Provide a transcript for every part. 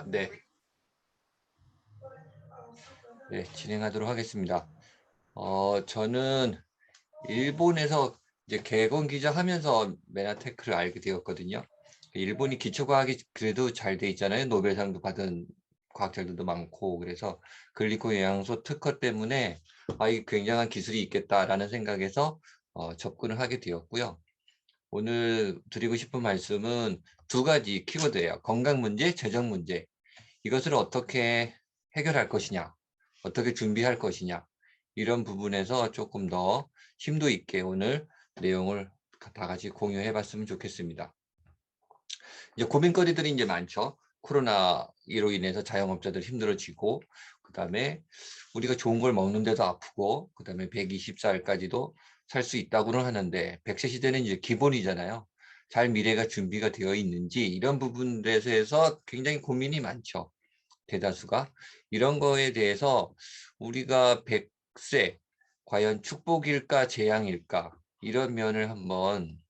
네. 네, 진행하도록 하겠습니다. 저는 일본에서 이제 개건 기자 하면서 메나테크를 알게 되었거든요. 일본이 기초과학이 그래도 잘 돼 있잖아요. 노벨상도 받은 과학자들도 많고, 그래서 글리코 영양소 특허 때문에 이 굉장한 기술이 있겠다라는 생각에서 접근을 하게 되었고요. 오늘 드리고 싶은 말씀은 두 가지 키워드예요. 건강 문제, 재정 문제. 이것을 어떻게 해결할 것이냐, 어떻게 준비할 것이냐, 이런 부분에서 조금 더 심도 있게 오늘 내용을 다 같이 공유해 봤으면 좋겠습니다. 이제 고민거리들이 이제 많죠. 코로나로 인해서 자영업자들 힘들어지고, 그 다음에 우리가 좋은 걸 먹는데도 아프고, 그 다음에 120살까지도 살 수 있다고는 하는데, 100세 시대는 이제 기본이잖아요. 잘 미래가 준비가 되어 있는지, 이런 부분에서 굉장히 고민이 많죠. 대다수가. 이런 거에 대해서 우리가 100세, 과연 축복일까, 재앙일까, 이런 면을 한번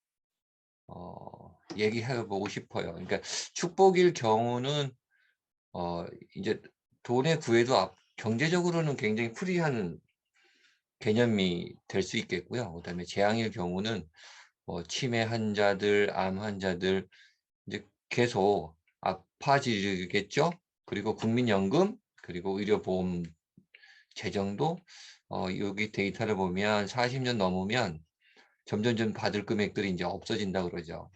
얘기해 보고 싶어요. 그러니까 축복일 경우는 이제 돈에 구해도 경제적으로는 굉장히 프리한 개념이 될 수 있겠고요. 그다음에 재앙일 경우는 치매 환자들, 암 환자들 이제 계속 아파지겠죠. 그리고 국민연금, 그리고 의료보험 재정도 여기 데이터를 보면 40년 넘으면 점점점 받을 금액들이 이제 없어진다 그러죠.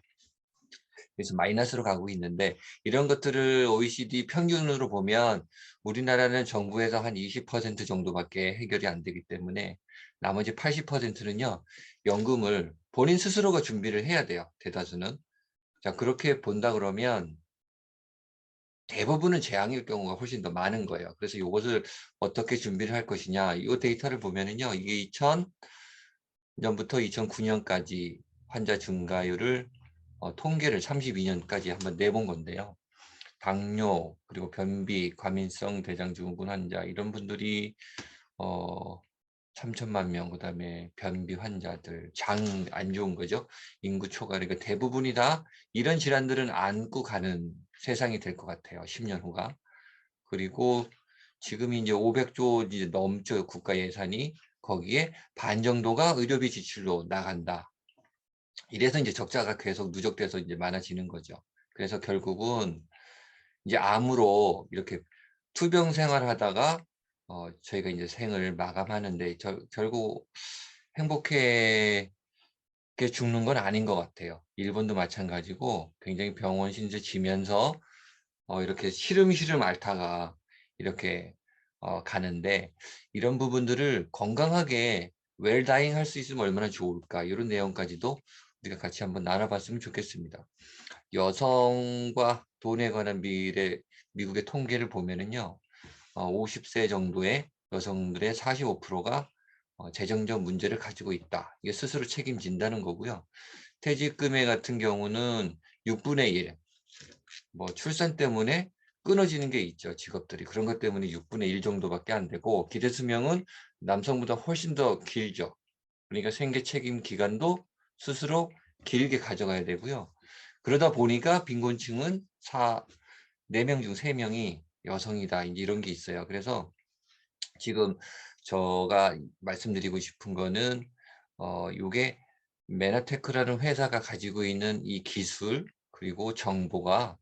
그래서 마이너스로 가고 있는데 이런 것들을 OECD 평균으로 보면 우리나라는 정부에서 한 20% 정도밖에 해결이 안 되기 때문에 나머지 80%는요, 연금을 본인 스스로가 준비를 해야 돼요. 대다수는. 자, 그렇게 본다 그러면 대부분은 재앙일 경우가 훨씬 더 많은 거예요. 그래서 이것을 어떻게 준비를 할 것이냐. 이 데이터를 보면은요, 이게 2000년부터 2009년까지 환자 증가율을 통계를 32년까지 한번 내본 건데요. 당뇨, 그리고 변비, 과민성 대장증후군 환자 이런 분들이 어, 3천만 명, 그다음에 변비 환자들, 장 안 좋은 거죠. 인구 초과, 그러니까 대부분이 다 이런 질환들은 안고 가는 세상이 될 것 같아요. 10년 후가. 그리고 지금이 이제 500조 이제 넘죠. 국가 예산이. 거기에 반 정도가 의료비 지출로 나간다. 이래서 이제 적자가 계속 누적돼서 이제 많아지는 거죠. 그래서 결국은 이제 암으로 이렇게 투병 생활하다가 저희가 이제 생을 마감하는데 결국 행복하게 죽는 건 아닌 것 같아요. 일본도 마찬가지고 굉장히 병원 신세 지면서 이렇게 시름시름 앓다가 이렇게 가는데 이런 부분들을 건강하게 웰다잉 할 수 있으면 얼마나 좋을까 이런 내용까지도 우리가 같이 한번 나눠봤으면 좋겠습니다. 여성과 돈에 관한 미국의 통계를 보면은요, 50세 정도의 여성들의 45%가 재정적 문제를 가지고 있다. 이게 스스로 책임진다는 거고요. 퇴직금액 같은 경우는 6분의 1, 뭐 출산 때문에 끊어지는 게 있죠. 직업들이. 그런 것 때문에 6분의 1 정도밖에 안 되고 기대 수명은 남성보다 훨씬 더 길죠. 그러니까 생계 책임 기간도 스스로 길게 가져가야 되고요. 그러다 보니까 빈곤층은 4명 중 3명이 여성이다. 이제 이런 게 있어요. 그래서 지금 제가 말씀드리고 싶은 거는 요게 메나테크라는 회사가 가지고 있는 이 기술 그리고 정보가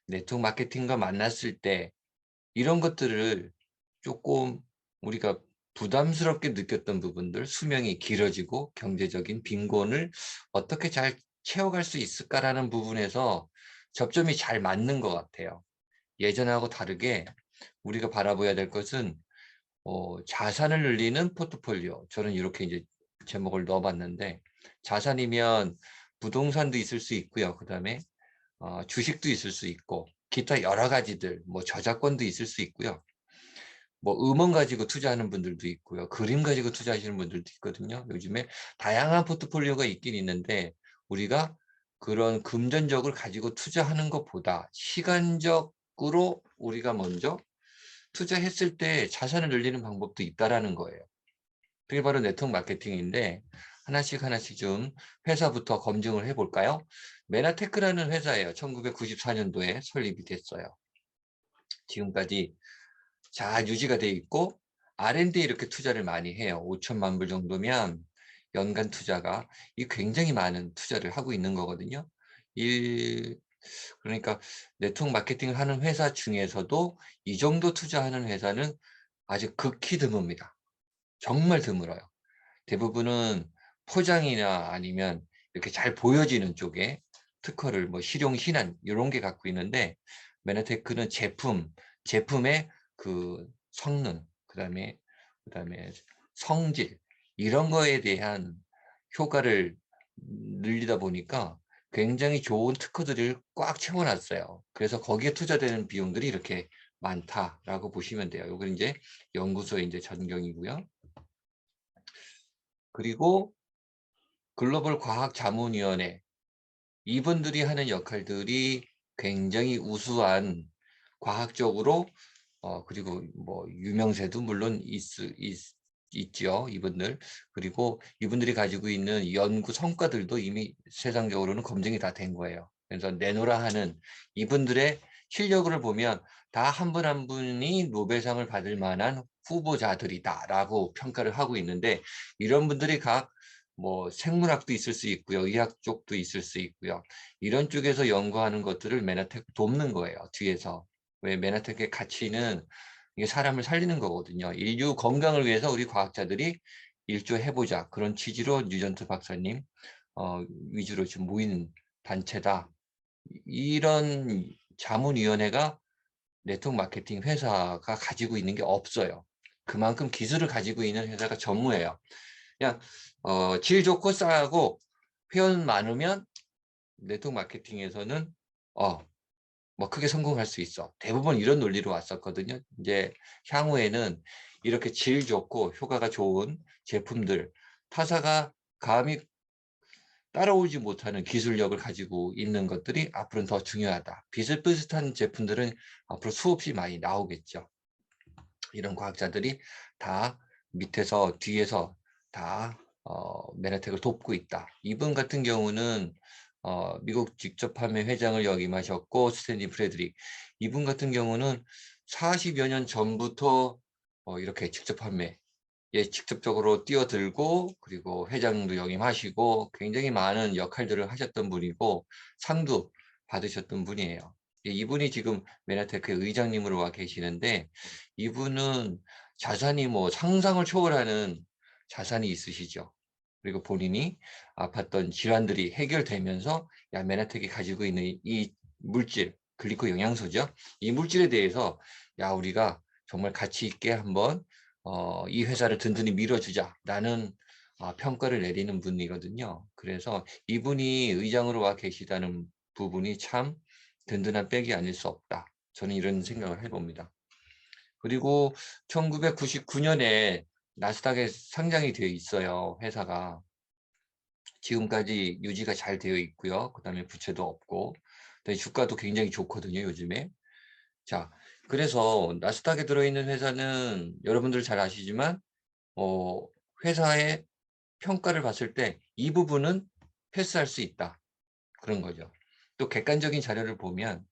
네트워크 마케팅과 만났을 때 이런 것들을 조금 우리가 부담스럽게 느꼈던 부분들, 수명이 길어지고 경제적인 빈곤을 어떻게 잘 채워갈 수 있을까라는 부분에서 접점이 잘 맞는 것 같아요. 예전하고 다르게 우리가 바라봐야 될 것은 자산을 늘리는 포트폴리오. 저는 이렇게 이제 제목을 넣어봤는데 자산이면 부동산도 있을 수 있고요. 그다음에 주식도 있을 수 있고 기타 여러 가지들, 뭐 저작권도 있을 수 있고요. 뭐 음원 가지고 투자하는 분들도 있고요. 그림 가지고 투자하시는 분들도 있거든요. 요즘에 다양한 포트폴리오가 있긴 있는데 우리가 그런 금전적을 가지고 투자하는 것보다 시간적으로 우리가 먼저 투자했을 때 자산을 늘리는 방법도 있다라는 거예요. 그게 바로 네트워크 마케팅인데 하나씩 하나씩 좀 회사부터 검증을 해볼까요? 메나테크라는 회사예요. 1994년도에 설립이 됐어요. 지금까지 잘 유지가 돼 있고 R&D에 이렇게 투자를 많이 해요. 5천만 불 정도면 연간 투자가 이 굉장히 많은 투자를 하고 있는 거거든요. 그러니까 네트워크 마케팅을 하는 회사 중에서도 이 정도 투자하는 회사는 아주 극히 드뭅니다. 정말 드물어요. 대부분은 포장이나 아니면 이렇게 잘 보여지는 쪽에 특허를 뭐 실용 신안 이런 게 갖고 있는데 메나테크는 제품의 그 성능, 그다음에 성질 이런 거에 대한 효과를 늘리다 보니까 굉장히 좋은 특허들을 꽉 채워놨어요. 그래서 거기에 투자되는 비용들이 이렇게 많다라고 보시면 돼요. 이건 이제 연구소의 이제 전경이고요. 그리고 글로벌 과학자문위원회 이분들이 하는 역할들이 굉장히 우수한 과학적으로 그리고 뭐 유명세도 물론 있죠 이분들. 그리고 이분들이 가지고 있는 연구 성과들도 이미 세상적으로는 검증이 다 된 거예요. 그래서 내노라 하는 이분들의 실력을 보면 다 한 분 한 분이 노벨상을 받을 만한 후보자들이다라고 평가를 하고 있는데 이런 분들이 각 뭐 생물학도 있을 수 있고요. 의학 쪽도 있을 수 있고요. 이런 쪽에서 연구하는 것들을 메나텍 돕는 거예요. 뒤에서. 왜 메나텍의 가치는 이게 사람을 살리는 거거든요. 인류 건강을 위해서 우리 과학자들이 일조해보자. 그런 취지로 뉴전트 박사님 위주로 지금 모인 단체다. 이런 자문위원회가 네트워크 마케팅 회사가 가지고 있는 게 없어요. 그만큼 기술을 가지고 있는 회사가 전무해요. 그냥 질 좋고 싸고 회원 많으면 네트워크 마케팅에서는 뭐 크게 성공할 수 있어. 대부분 이런 논리로 왔었거든요. 이제 향후에는 이렇게 질 좋고 효과가 좋은 제품들, 타사가 감히 따라오지 못하는 기술력을 가지고 있는 것들이 앞으로는 더 중요하다. 비슷비슷한 제품들은 앞으로 수없이 많이 나오겠죠. 이런 과학자들이 다 밑에서 뒤에서 다 메나텍을 돕고 있다. 이분 같은 경우는 미국 직접 판매 회장을 역임하셨고 스탠리 프레드릭 이분 같은 경우는 40여 년 전부터 이렇게 직접 판매에 직접적으로 뛰어들고 그리고 회장도 역임하시고 굉장히 많은 역할들을 하셨던 분이고 상도 받으셨던 분이에요. 이분이 지금 메나테크의 의장님으로 와 계시는데 이분은 자산이 뭐 상상을 초월하는 자산이 있으시죠. 그리고 본인이 아팠던 질환들이 해결되면서 메나텍이 가지고 있는 이 물질, 글리코 영양소죠. 이 물질에 대해서 우리가 정말 가치 있게 한번 이 회사를 든든히 밀어주자라는 평가를 내리는 분이거든요. 그래서 이분이 의장으로 와 계시다는 부분이 참 든든한 백이 아닐 수 없다. 저는 이런 생각을 해봅니다. 그리고 1999년에 나스닥에 상장이 되어 있어요. 회사가. 지금까지 유지가 잘 되어 있고요. 그 다음에 부채도 없고 주가도 굉장히 좋거든요. 요즘에. 자, 그래서 나스닥에 들어있는 회사는 여러분들 잘 아시지만 회사의 평가를 봤을 때 이 부분은 패스할 수 있다. 그런 거죠. 또 객관적인 자료를 보면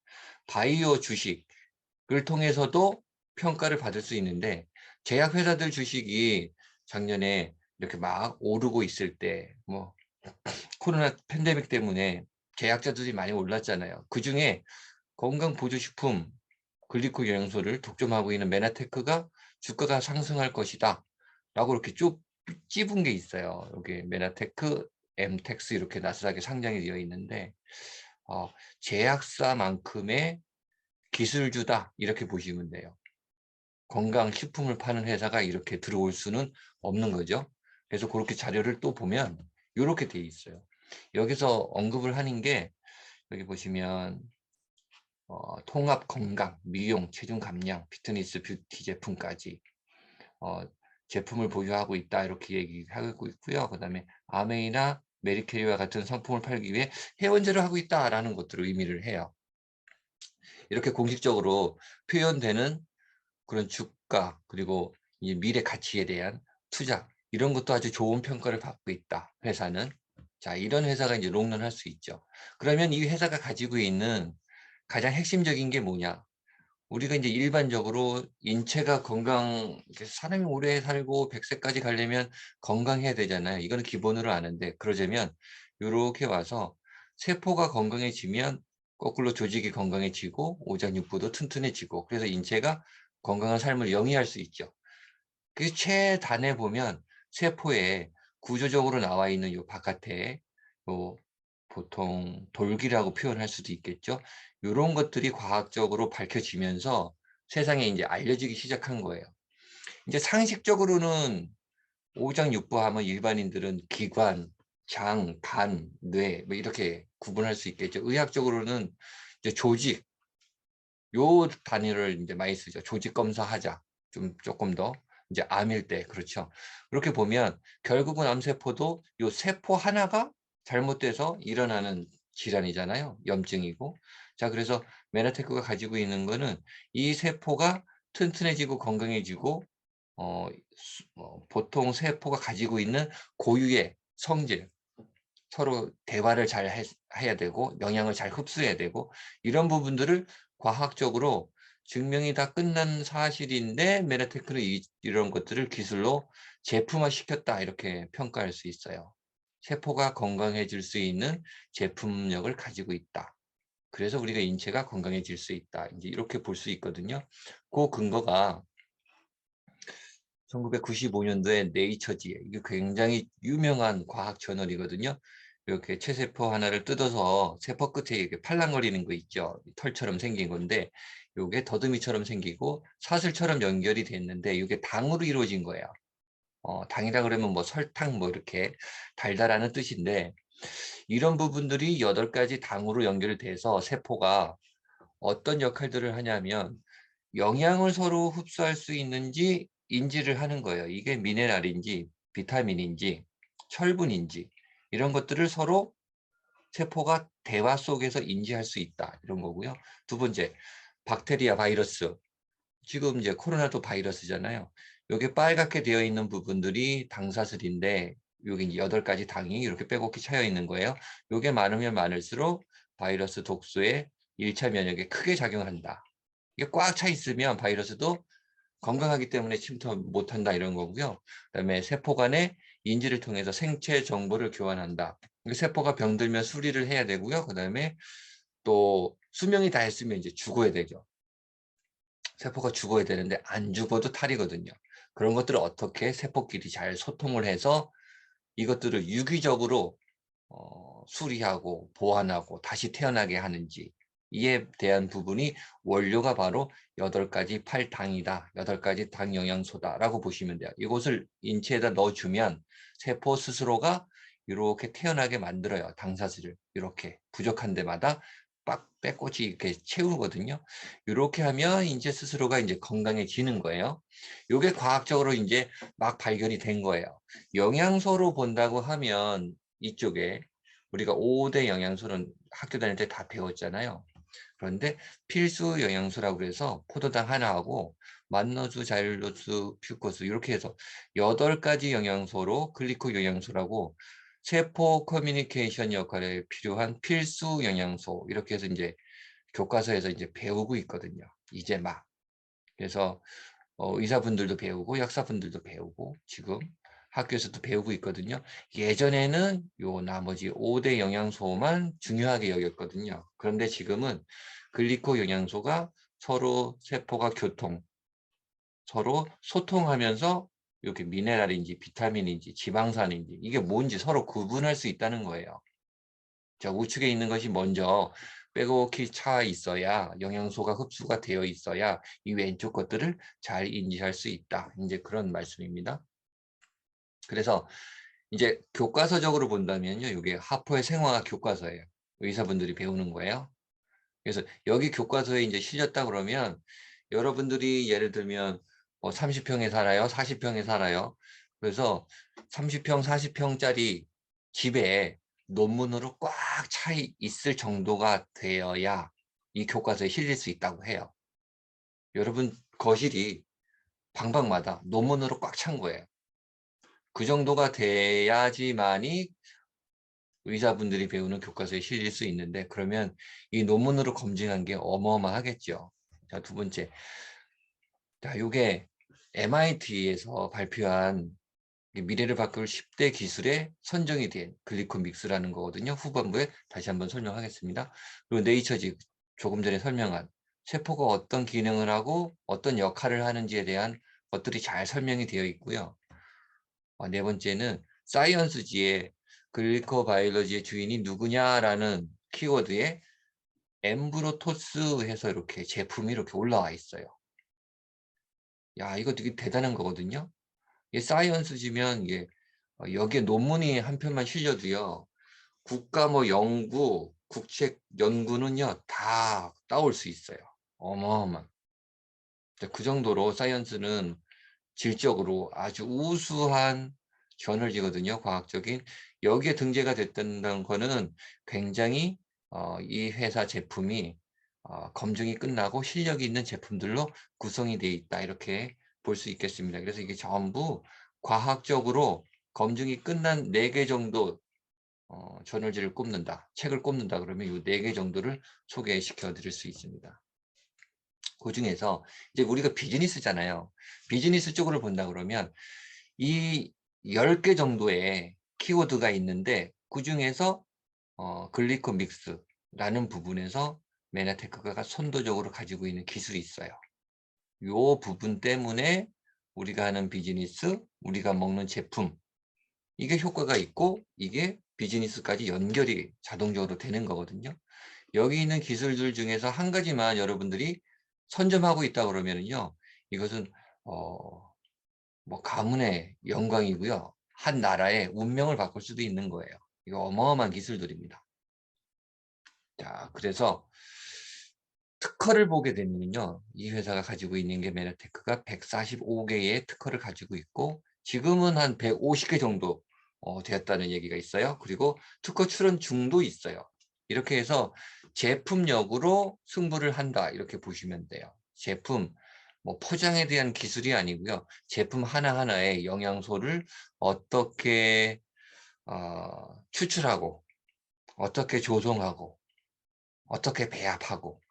바이오 주식을 통해서도 평가를 받을 수 있는데 제약회사들 주식이 작년에 이렇게 막 오르고 있을 때 뭐 코로나 팬데믹 때문에 제약자들이 많이 올랐잖아요. 그중에 건강보조식품 글리코 영양소를 독점하고 있는 메나테크가 주가가 상승할 것이다 라고 이렇게 쭉 찝은 게 있어요. 여기 메나테크, 엠텍스 이렇게 나스닥에 상장이 되어 있는데 제약사만큼의 기술주다 이렇게 보시면 돼요. 건강식품을 파는 회사가 이렇게 들어올 수는 없는 거죠. 그래서 그렇게 자료를 또 보면 이렇게 돼 있어요. 여기서 언급을 하는 게 여기 보시면 통합 건강, 미용, 체중 감량, 피트니스, 뷰티 제품까지 제품을 보유하고 있다 이렇게 얘기하고 있고요. 그 다음에 아메이나 메리케리와 같은 상품을 팔기 위해 회원제를 하고 있다라는 것들을 의미를 해요. 이렇게 공식적으로 표현되는 그런 주가 그리고 이 미래 가치에 대한 투자 이런 것도 아주 좋은 평가를 받고 있다. 회사는. 자, 이런 회사가 이제 롱런 할 수 있죠. 그러면 이 회사가 가지고 있는 가장 핵심적인 게 뭐냐? 우리가 이제 일반적으로 인체가 사람이 오래 살고 100세까지 가려면 건강해야 되잖아요. 이거는 기본으로 아는데, 그러자면 이렇게 와서 세포가 건강해지면 거꾸로 조직이 건강해지고 오장육부도 튼튼해지고, 그래서 인체가 건강한 삶을 영위할 수 있죠. 그 최단에 보면 세포에 구조적으로 나와 있는 요 바깥에 요 보통 돌기라고 표현할 수도 있겠죠. 요런 것들이 과학적으로 밝혀지면서 세상에 이제 알려지기 시작한 거예요. 이제 상식적으로는 오장육부하면 일반인들은 기관, 장, 간, 뇌 뭐 이렇게 구분할 수 있겠죠. 의학적으로는 이제 조직, 요 단위를 이제 많이 쓰죠. 조직 검사하자. 조금 더 이제 암일 때, 그렇죠. 그렇게 보면 결국은 암세포도 요 세포 하나가 잘못돼서 일어나는 질환이잖아요. 염증이고. 자, 그래서 메나테크가 가지고 있는 거는 이 세포가 튼튼해지고 건강해지고 보통 세포가 가지고 있는 고유의 성질, 서로 대화를 잘 해야 되고 영양을 잘 흡수해야 되고, 이런 부분들을 과학적으로 증명이 다 끝난 사실인데 메나테크는 이런 것들을 기술로 제품화 시켰다, 이렇게 평가할 수 있어요. 세포가 건강해질 수 있는 제품력을 가지고 있다. 그래서 우리가 인체가 건강해질 수 있다, 이제 이렇게 볼 수 있거든요. 그 근거가 1995년도에 네이처지에, 이게 굉장히 유명한 과학 저널이거든요. 이렇게 체세포 하나를 뜯어서 세포 끝에 이렇게 팔랑거리는 거 있죠. 털처럼 생긴 건데 이게 더듬이처럼 생기고 사슬처럼 연결이 됐는데 이게 당으로 이루어진 거예요. 당이라 그러면 뭐 설탕 뭐 이렇게 달달하는 뜻인데, 이런 부분들이 8가지 당으로 연결돼서 세포가 어떤 역할들을 하냐면 영양을 서로 흡수할 수 있는지 인지를 하는 거예요. 이게 미네랄인지 비타민인지 철분인지 이런 것들을 서로 세포가 대화 속에서 인지할 수 있다, 이런 거고요. 두 번째, 박테리아, 바이러스. 지금 이제 코로나도 바이러스잖아요. 여기 빨갛게 되어 있는 부분들이 당사슬인데 여기 이제 8가지 당이 이렇게 빼곡히 차여 있는 거예요. 요게 많으면 많을수록 바이러스 독소에 1차 면역에 크게 작용한다. 이게 꽉 차 있으면 바이러스도 건강하기 때문에 침투 못한다, 이런 거고요. 그다음에 세포 간의 인지를 통해서 생체 정보를 교환한다. 세포가 병들면 수리를 해야 되고요. 그다음에 또 수명이 다 했으면 이제 죽어야 되죠. 세포가 죽어야 되는데 안 죽어도 탈이거든요. 그런 것들을 어떻게 세포끼리 잘 소통을 해서 이것들을 유기적으로 수리하고 보완하고 다시 태어나게 하는지, 이에 대한 부분이 원료가 바로 8가지 8당이다. 8가지 당 영양소다라고 보시면 돼요. 이것을 인체에다 넣어주면 세포 스스로가 이렇게 태어나게 만들어요. 당사슬을 이렇게 부족한 데마다 빡 빼꼬지 이렇게 채우거든요. 이렇게 하면 인체 스스로가 이제 건강해지는 거예요. 이게 과학적으로 이제 막 발견이 된 거예요. 영양소로 본다고 하면 이쪽에 우리가 5대 영양소는 학교 다닐 때 다 배웠잖아요. 그런데 필수 영양소라고 그래서 포도당 하나하고 만너주, 자일로스, 퓨코스 이렇게 해서 8가지 영양소로 글리코 영양소라고 세포 커뮤니케이션 역할에 필요한 필수 영양소, 이렇게 해서 이제 교과서에서 이제 배우고 있거든요. 이제 막. 그래서 의사분들도 배우고 약사분들도 배우고 지금 학교에서도 배우고 있거든요. 예전에는 요 나머지 5대 영양소만 중요하게 여겼거든요. 그런데 지금은 글리코 영양소가 서로 세포가 서로 소통하면서 이렇게 미네랄인지 비타민인지 지방산인지 이게 뭔지 서로 구분할 수 있다는 거예요. 자, 우측에 있는 것이 먼저 빼곡히 차 있어야, 영양소가 흡수가 되어 있어야 이 왼쪽 것들을 잘 인지할 수 있다, 이제 그런 말씀입니다. 그래서 이제 교과서적으로 본다면요, 이게 하포의 생화학 교과서예요. 의사분들이 배우는 거예요. 그래서 여기 교과서에 이제 실렸다 그러면 여러분들이 예를 들면 30평에 살아요, 40평에 살아요. 그래서 30평, 40평짜리 집에 논문으로 꽉 차 있을 정도가 되어야 이 교과서에 실릴 수 있다고 해요. 여러분 거실이 방방마다 논문으로 꽉 찬 거예요. 그 정도가 돼야지만이 의사분들이 배우는 교과서에 실릴 수 있는데, 그러면 이 논문으로 검증한 게 어마어마하겠죠. 자, 두 번째. 자, 요게 MIT에서 발표한 미래를 바꿀 10대 기술에 선정이 된 글리코 믹스라는 거거든요. 후반부에 다시 한번 설명하겠습니다. 그리고 네이처지 조금 전에 설명한 세포가 어떤 기능을 하고 어떤 역할을 하는지에 대한 것들이 잘 설명이 되어 있고요. 네 번째는 사이언스지의 글리코바이올로지의 주인이 누구냐라는 키워드에 엠브로토스 해서 이렇게 제품이 이렇게 올라와 있어요. 야, 이거 되게 대단한 거거든요. 이게 사이언스지면 이게 여기에 논문이 한 편만 실려도요. 국가 뭐 연구, 국책 연구는요 다 따올 수 있어요. 어마어마한. 그 정도로 사이언스는 질적으로 아주 우수한 저널지거든요. 과학적인. 여기에 등재가 됐다는 거는 굉장히 이 회사 제품이 검증이 끝나고 실력이 있는 제품들로 구성이 되어 있다. 이렇게 볼 수 있겠습니다. 그래서 이게 전부 과학적으로 검증이 끝난 4개 정도 저널지를 꼽는다. 책을 꼽는다 그러면 이 4개 정도를 소개시켜 드릴 수 있습니다. 그 중에서 이제 우리가 비즈니스잖아요. 비즈니스 쪽으로 본다 그러면 이 10개 정도의 키워드가 있는데 그 중에서 글리코 믹스라는 부분에서 메나테크가 선도적으로 가지고 있는 기술이 있어요. 이 부분 때문에 우리가 하는 비즈니스, 우리가 먹는 제품 이게 효과가 있고 이게 비즈니스까지 연결이 자동적으로 되는 거거든요. 여기 있는 기술들 중에서 한 가지만 여러분들이 선점하고 있다 그러면요. 이것은 뭐 가문의 영광이고요. 한 나라의 운명을 바꿀 수도 있는 거예요. 이거 어마어마한 기술들입니다. 자, 그래서 특허를 보게 되면요. 이 회사가 가지고 있는 게 메나테크가 145개의 특허를 가지고 있고 지금은 한 150개 정도 되었다는 얘기가 있어요. 그리고 특허 출원 중도 있어요. 이렇게 해서 제품력으로 승부를 한다. 이렇게 보시면 돼요. 제품, 뭐 포장에 대한 기술이 아니고요. 제품 하나하나의 영양소를 어떻게 추출하고 어떻게 조성하고 어떻게 배합하고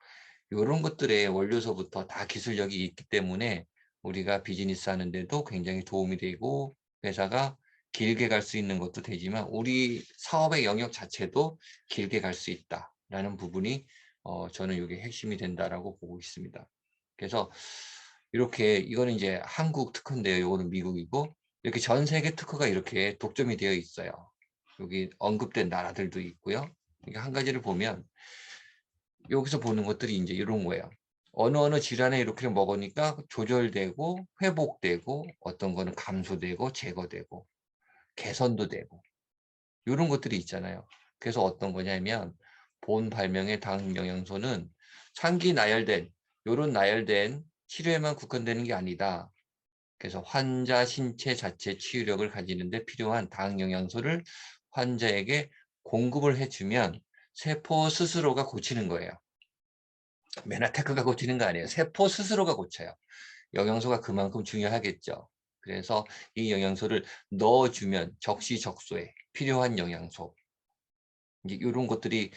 이런 것들의 원료서부터 다 기술력이 있기 때문에 우리가 비즈니스 하는데도 굉장히 도움이 되고 회사가 길게 갈 수 있는 것도 되지만 우리 사업의 영역 자체도 길게 갈 수 있다라는 부분이 저는 이게 핵심이 된다라고 보고 있습니다. 그래서 이렇게 이거는 이제 한국 특허인데요. 이거는 미국이고 이렇게 전 세계 특허가 이렇게 독점이 되어 있어요. 여기 언급된 나라들도 있고요. 이게 한 가지를 보면 여기서 보는 것들이 이제 이런 거예요. 어느 질환에 이렇게 먹으니까 조절되고 회복되고 어떤 거는 감소되고 제거되고 개선도 되고 이런 것들이 있잖아요. 그래서 어떤 거냐면 본 발명의 당 영양소는 장기 나열된 이런 나열된 치료에만 국한되는 게 아니다. 그래서 환자 신체 자체 치유력을 가지는데 필요한 당 영양소를 환자에게 공급을 해주면 세포 스스로가 고치는 거예요. 메나테크가 고치는 거 아니에요. 세포 스스로가 고쳐요. 영양소가 그만큼 중요하겠죠. 그래서 이 영양소를 넣어주면 적시적소에 필요한 영양소 이제 이런 것들이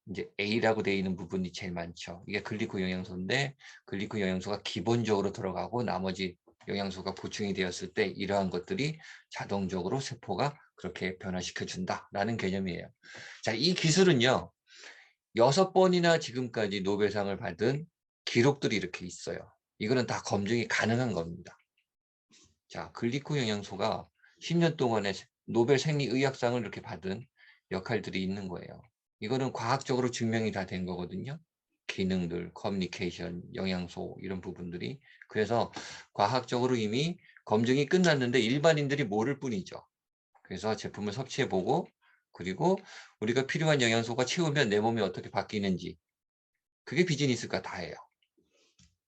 이제 A라고 되어 있는 부분이 제일 많죠. 이게 글리코 영양소인데 글리코 영양소가 기본적으로 들어가고 나머지 영양소가 보충이 되었을 때 이러한 것들이 자동적으로 세포가 그렇게 변화시켜 준다라는 개념이에요. 자, 이 기술은요. 6번이나 지금까지 노벨상을 받은 기록들이 이렇게 있어요. 이거는 다 검증이 가능한 겁니다. 자, 글리코 영양소가 10년 동안에 노벨 생리의학상을 이렇게 받은 역할들이 있는 거예요. 이거는 과학적으로 증명이 다 된 거거든요. 기능들, 커뮤니케이션, 영양소 이런 부분들이. 그래서 과학적으로 이미 검증이 끝났는데 일반인들이 모를 뿐이죠. 그래서 제품을 섭취해보고 그리고 우리가 필요한 영양소가 채우면 내 몸이 어떻게 바뀌는지 그게 비즈니스가 다예요.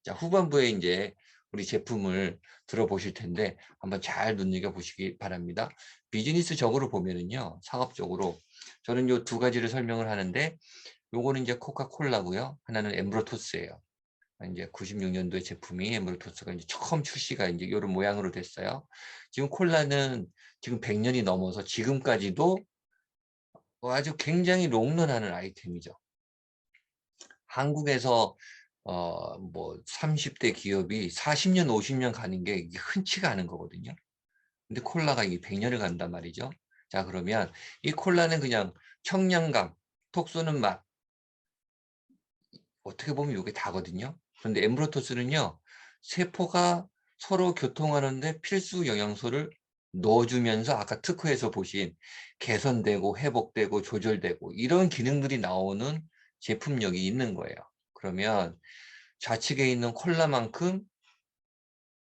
자, 후반부에 이제 우리 제품을 들어보실 텐데 한번 잘 눈여겨보시기 바랍니다. 비즈니스적으로 보면은요, 상업적으로 저는 요 두 가지를 설명을 하는데 요거는 이제 코카콜라고요. 하나는 엠브로토스예요. 이제 96년도에 제품이 엠브로토스가 이제 처음 출시가 이제 이런 모양으로 됐어요. 지금 콜라는 지금 100년이 넘어서 지금까지도 아주 굉장히 롱런하는 아이템이죠. 한국에서 뭐 30대 기업이 40년, 50년 가는 게 이게 흔치가 않은 거거든요. 근데 콜라가 이 100년을 간단 말이죠. 자, 그러면 이 콜라는 그냥 청량감, 톡 쏘는 맛, 어떻게 보면 이게 다거든요. 그런데 엠브로토스는요, 세포가 서로 교통하는데 필수 영양소를 넣어주면서 아까 특허에서 보신 개선되고 회복되고 조절되고 이런 기능들이 나오는 제품력이 있는 거예요. 그러면 좌측에 있는 콜라만큼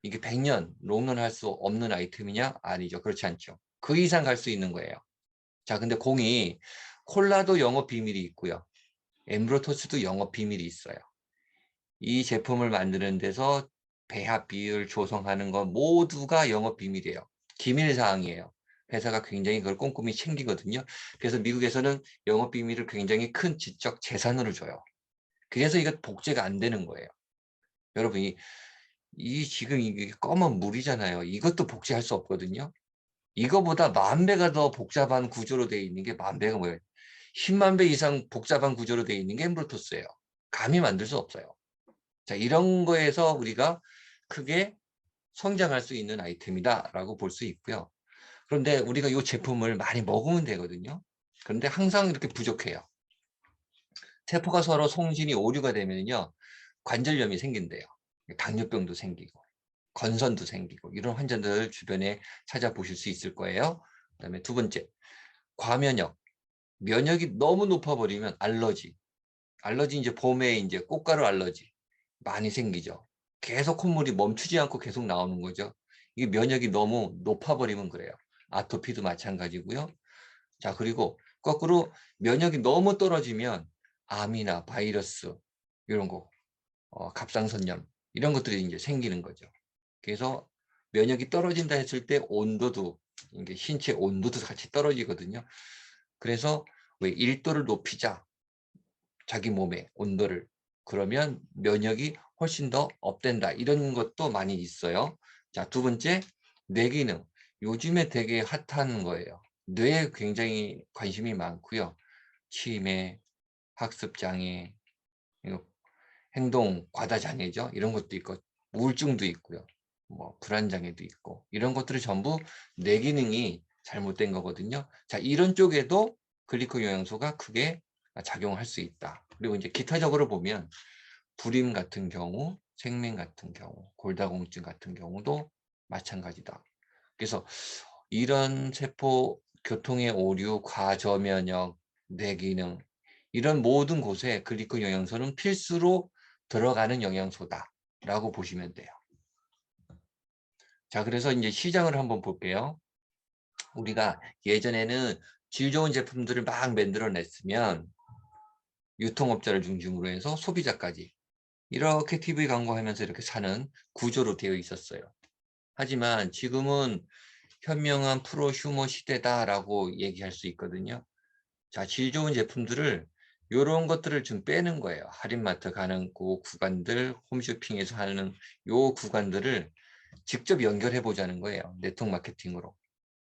이게 100년 롱런 할 수 없는 아이템이냐? 아니죠. 그렇지 않죠. 그 이상 갈 수 있는 거예요. 자, 근데 공이 콜라도 영업 비밀이 있고요. 엠브로토스도 영업 비밀이 있어요. 이 제품을 만드는 데서 배합 비율 조성하는 것 모두가 영업 비밀이에요. 기밀 사항이에요. 회사가 굉장히 그걸 꼼꼼히 챙기거든요. 그래서 미국에서는 영업 비밀을 굉장히 큰 지적 재산으로 줘요. 그래서 이거 복제가 안 되는 거예요. 여러분, 이 지금 이게 검은 물이잖아요. 이것도 복제할 수 없거든요. 이거보다 10,000배가 더 복잡한 구조로 되어 있는 게 10,000배가 뭐예요? 10만 배 이상 복잡한 구조로 되어 있는 게 엠브로토스예요. 감히 만들 수 없어요. 자, 이런 거에서 우리가 크게 성장할 수 있는 아이템이다라고 볼 수 있고요. 그런데 우리가 이 제품을 많이 먹으면 되거든요. 그런데 항상 이렇게 부족해요. 세포가 서로 송신이 오류가 되면요, 관절염이 생긴대요. 당뇨병도 생기고 건선도 생기고 이런 환자들 주변에 찾아보실 수 있을 거예요. 그다음에 두 번째, 과면역. 면역이 너무 높아버리면 알러지. 알러지 이제 봄에 이제 꽃가루 알러지 많이 생기죠. 계속 콧물이 멈추지 않고 계속 나오는 거죠. 이게 면역이 너무 높아버리면 그래요. 아토피도 마찬가지고요. 자, 그리고 거꾸로 면역이 너무 떨어지면 암이나 바이러스 이런 거, 갑상선염 이런 것들이 이제 생기는 거죠. 그래서 면역이 떨어진다 했을 때 온도도 이게 신체 온도도 같이 떨어지거든요. 그래서 왜 1도를 높이자 자기 몸의 온도를 그러면 면역이 훨씬 더 업된다 이런 것도 많이 있어요. 자, 두 번째 뇌기능 요즘에 되게 핫한 거예요. 뇌에 굉장히 관심이 많고요. 치매, 학습장애, 행동 과다장애죠. 이런 것도 있고 우울증도 있고요. 뭐 불안장애도 있고 이런 것들이 전부 뇌 기능이 잘못된 거거든요. 자, 이런 쪽에도 글리코 영양소가 크게 작용할 수 있다. 그리고 이제 기타적으로 보면 불임 같은 경우, 생맹 같은 경우, 골다공증 같은 경우도 마찬가지다. 그래서 이런 세포 교통의 오류, 과저면역, 뇌기능 이런 모든 곳에 글리코 영양소는 필수로 들어가는 영양소다라고 보시면 돼요. 자, 그래서 이제 시장을 한번 볼게요. 우리가 예전에는 질 좋은 제품들을 막 만들어냈으면 유통업자를 중심으로 해서 소비자까지 이렇게 TV 광고하면서 이렇게 사는 구조로 되어 있었어요. 하지만 지금은 현명한 프로슈머 시대다라고 얘기할 수 있거든요. 자, 질 좋은 제품들을 이런 것들을 좀 빼는 거예요. 할인마트 가는 그 구간들, 홈쇼핑에서 하는 요 구간들을 직접 연결해 보자는 거예요. 네트워크 마케팅으로,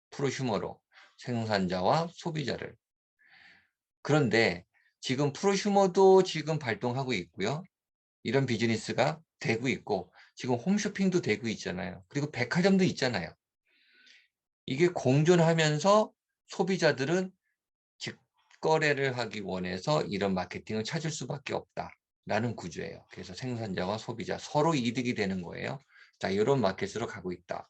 프로슈머로, 생산자와 소비자를. 그런데 지금 프로슈머도 지금 발동하고 있고요. 이런 비즈니스가 되고 있고 지금 홈쇼핑도 되고 있잖아요. 그리고 백화점도 있잖아요. 이게 공존하면서 소비자들은 직거래를 하기 원해서 이런 마케팅을 찾을 수밖에 없다라는 구조예요. 그래서 생산자와 소비자 서로 이득이 되는 거예요. 자, 이런 마켓으로 가고 있다.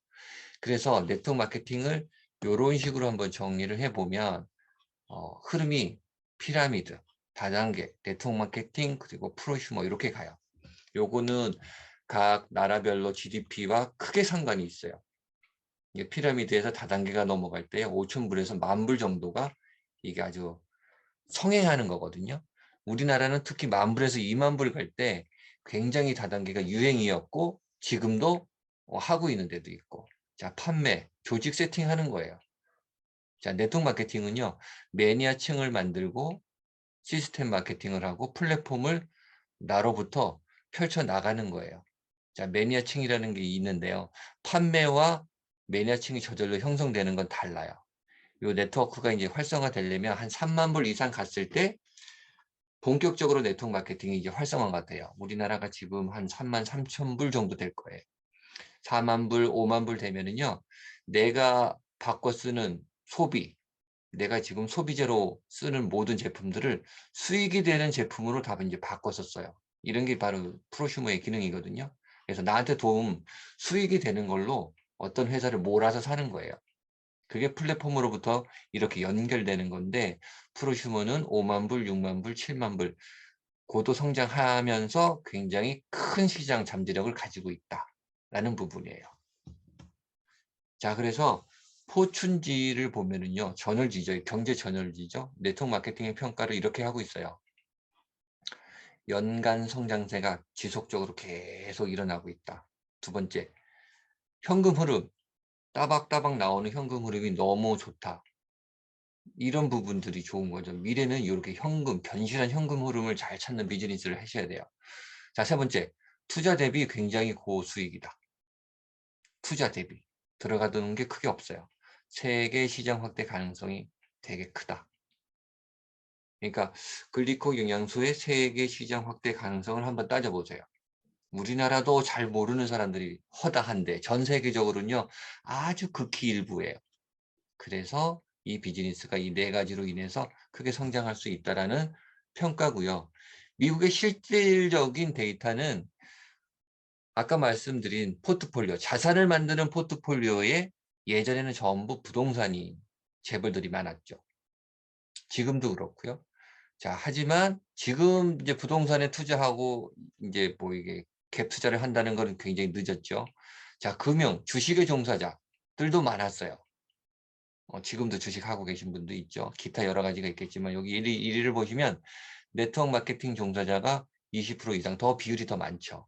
그래서 네트워크 마케팅을 이런 식으로 한번 정리를 해보면 흐름이 피라미드, 다단계, 네트워크 마케팅, 그리고 프로슈머 이렇게 가요. 요거는 각 나라별로 GDP와 크게 상관이 있어요. 이게 피라미드에서 다단계가 넘어갈 때 5,000불에서 10,000불 정도가 이게 아주 성행하는 거거든요. 우리나라는 특히 10,000불에서 20,000불 갈 때 굉장히 다단계가 유행이었고 지금도 하고 있는 데도 있고. 자, 판매, 조직 세팅하는 거예요. 자, 네트워크 마케팅은요. 매니아층을 만들고 시스템 마케팅을 하고 플랫폼을 나로부터 펼쳐 나가는 거예요. 자, 매니아층이라는 게 있는데요. 판매와 매니아층이 저절로 형성되는 건 달라요. 이 네트워크가 이제 활성화되려면 한 30,000불 이상 갔을 때 본격적으로 네트워크 마케팅이 이제 활성화가 돼요. 우리나라가 지금 한 33,000불 정도 될 거예요. 4만 불, 5만 불 되면은요, 내가 바꿔 쓰는 소비, 내가 지금 소비재로 쓰는 모든 제품들을 수익이 되는 제품으로 다 이제 바꿔서 써요. 이런 게 바로 프로슈머의 기능이거든요. 그래서 나한테 수익이 되는 걸로 어떤 회사를 몰아서 사는 거예요. 그게 플랫폼으로부터 이렇게 연결되는 건데, 프로슈머는 5만 불, 6만 불, 7만 불 고도 성장하면서 굉장히 큰 시장 잠재력을 가지고 있다라는 부분이에요. 자, 그래서 포춘지를 보면은요, 저널지죠. 경제 저널지죠. 네트워크 마케팅의 평가를 이렇게 하고 있어요. 연간 성장세가 지속적으로 계속 일어나고 있다. 두 번째, 현금 흐름. 따박따박 나오는 현금 흐름이 너무 좋다. 이런 부분들이 좋은 거죠. 미래는 이렇게 견실한 현금 흐름을 잘 찾는 비즈니스를 하셔야 돼요. 자, 세 번째, 투자 대비 굉장히 고수익이다. 투자 대비. 들어가두는 게 크게 없어요. 세계 시장 확대 가능성이 되게 크다. 그러니까 글리코 영양소의 세계 시장 확대 가능성을 한번 따져보세요. 우리나라도 잘 모르는 사람들이 허다한데 전 세계적으로는요, 아주 극히 일부예요. 그래서 이 비즈니스가 이 네 가지로 인해서 크게 성장할 수 있다라는 평가고요. 미국의 실질적인 데이터는 아까 말씀드린 포트폴리오, 자산을 만드는 포트폴리오에 예전에는 전부 부동산이 재벌들이 많았죠. 지금도 그렇고요. 자, 하지만 지금 이제 부동산에 투자하고 이제 뭐 이게 갭 투자를 한다는 것은 굉장히 늦었죠. 자, 주식의 종사자들도 많았어요. 지금도 주식하고 계신 분도 있죠. 기타 여러 가지가 있겠지만 여기 1위를 보시면 네트워크 마케팅 종사자가 20% 이상 더 비율이 더 많죠.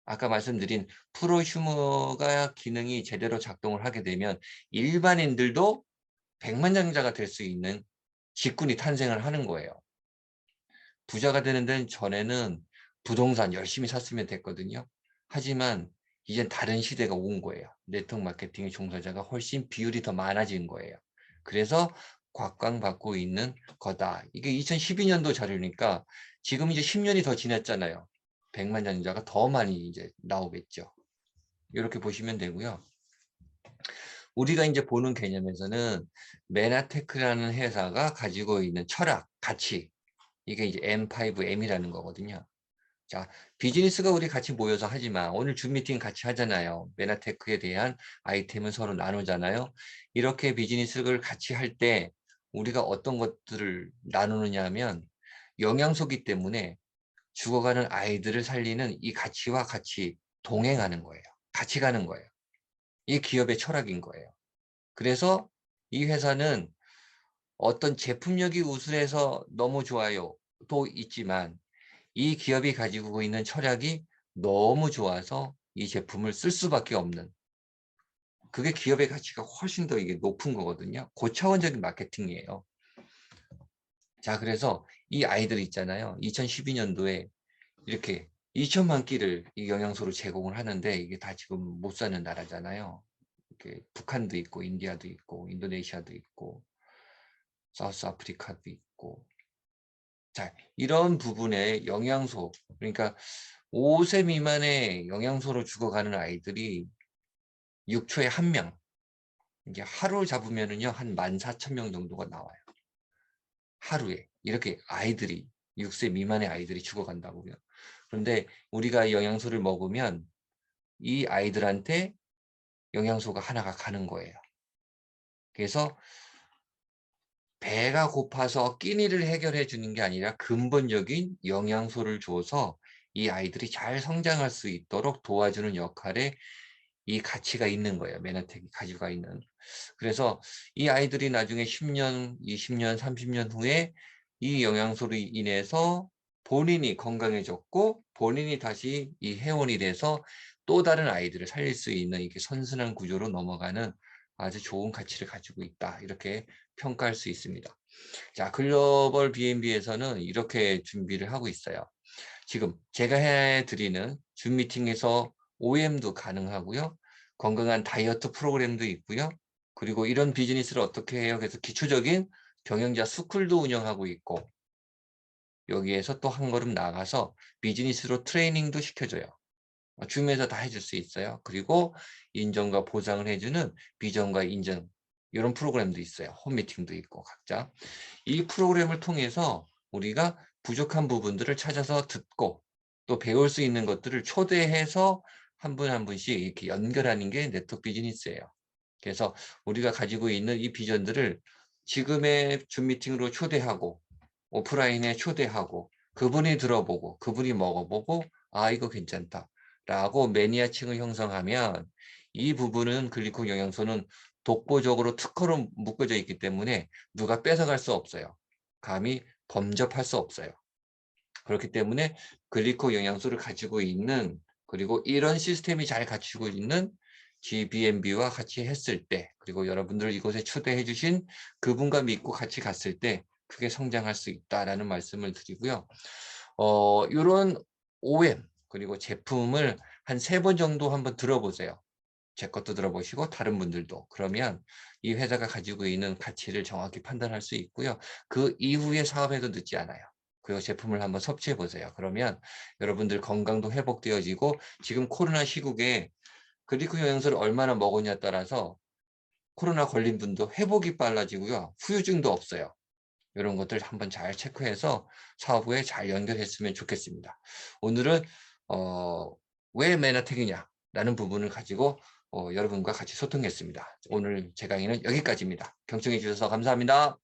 아까 말씀드린 프로슈머가 기능이 제대로 작동을 하게 되면 일반인들도 백만장자가 될 수 있는 직군이 탄생을 하는 거예요. 부자가 되는 데는 전에는 부동산 열심히 샀으면 됐거든요. 하지만 이젠 다른 시대가 온 거예요. 네트워크 마케팅의 종사자가 훨씬 비율이 더 많아진 거예요. 그래서 곽광받고 있는 거다. 이게 2012년도 자료니까 지금 이제 10년이 더 지났잖아요. 백만장자가 더 많이 이제 나오겠죠. 이렇게 보시면 되고요. 우리가 이제 보는 개념에서는 메나테크라는 회사가 가지고 있는 철학, 가치, 이게 이제 M5M이라는 거거든요. 자, 비즈니스가 우리 같이 모여서 하지만 오늘 줌 미팅 같이 하잖아요. 메나테크에 대한 아이템을 서로 나누잖아요. 이렇게 비즈니스를 같이 할 때 우리가 어떤 것들을 나누느냐 하면 영양소기 때문에 죽어가는 아이들을 살리는 이 가치와 같이 동행하는 거예요. 같이 가는 거예요. 이게 기업의 철학인 거예요. 그래서 이 회사는 어떤 제품력이 우수해서 너무 좋아요. 도 있지만 이 기업이 가지고 있는 철학이 너무 좋아서 이 제품을 쓸 수밖에 없는, 그게 기업의 가치가 훨씬 더 이게 높은 거거든요. 고차원적인 마케팅이에요. 자, 그래서 이 아이들 있잖아요. 2012년도에 이렇게 2천만 끼를 이 영양소로 제공을 하는데 이게 다 지금 못 사는 나라잖아요. 이렇게 북한도 있고 인디아도 있고 인도네시아도 있고 사우스 아프리카도 있고. 자, 이런 부분에 영양소, 그러니까 5세 미만의 영양소로 죽어가는 아이들이 6초에 1명, 이제 하루 잡으면은요, 한 14,000명 정도가 나와요. 하루에. 이렇게 아이들이, 6세 미만의 아이들이 죽어간다고요. 그런데 우리가 영양소를 먹으면 이 아이들한테 영양소가 하나가 가는 거예요. 그래서 배가 고파서 끼니를 해결해 주는 게 아니라 근본적인 영양소를 줘서 이 아이들이 잘 성장할 수 있도록 도와주는 역할에 이 가치가 있는 거예요. 메나텍이 가지고 있는. 그래서 이 아이들이 나중에 10년, 20년, 30년 후에 이 영양소로 인해서 본인이 건강해졌고 본인이 다시 이 회원이 돼서 또 다른 아이들을 살릴 수 있는 이렇게 선순환 구조로 넘어가는 아주 좋은 가치를 가지고 있다. 이렇게 평가할 수 있습니다. 자, 글로벌 B&B에서는 이렇게 준비를 하고 있어요. 지금 제가 해드리는 줌 미팅에서 OM도 가능하고요. 건강한 다이어트 프로그램도 있고요. 그리고 이런 비즈니스를 어떻게 해요? 그래서 기초적인 경영자 스쿨도 운영하고 있고 여기에서 또 한 걸음 나아가서 비즈니스로 트레이닝도 시켜줘요. 줌에서 다 해줄 수 있어요. 그리고 인정과 보상을 해주는 비전과 인정 이런 프로그램도 있어요. 홈미팅도 있고 각자. 이 프로그램을 통해서 우리가 부족한 부분들을 찾아서 듣고 또 배울 수 있는 것들을 초대해서 한 분 한 분씩 이렇게 연결하는 게 네트워크 비즈니스예요. 그래서 우리가 가지고 있는 이 비전들을 지금의 줌 미팅으로 초대하고 오프라인에 초대하고 그분이 들어보고 그분이 먹어보고 아 이거 괜찮다 라고 매니아층을 형성하면 이 부분은 글리코 영양소는 독보적으로 특허로 묶어져 있기 때문에 누가 뺏어갈 수 없어요. 감히 범접할 수 없어요. 그렇기 때문에 글리코 영양소를 가지고 있는 그리고 이런 시스템이 잘 갖추고 있는 GBMB와 같이 했을 때 그리고 여러분들 이곳에 초대해 주신 그분과 믿고 같이 갔을 때 크게 성장할 수 있다라는 말씀을 드리고요. 이런 OM 그리고 제품을 한 3번 정도 한번 들어보세요. 제 것도 들어보시고 다른 분들도. 그러면 이 회사가 가지고 있는 가치를 정확히 판단할 수 있고요. 그 이후에 사업해도 늦지 않아요. 그리고 제품을 한번 섭취해 보세요. 그러면 여러분들 건강도 회복되어지고 지금 코로나 시국에 글리코 영양소를 얼마나 먹었냐에 따라서 코로나 걸린 분도 회복이 빨라지고요. 후유증도 없어요. 이런 것들 한번 잘 체크해서 사업 후에 잘 연결했으면 좋겠습니다. 오늘은 왜 메나텍이냐라는 부분을 가지고 여러분과 같이 소통했습니다. 오늘 제 강의는 여기까지입니다. 경청해 주셔서 감사합니다.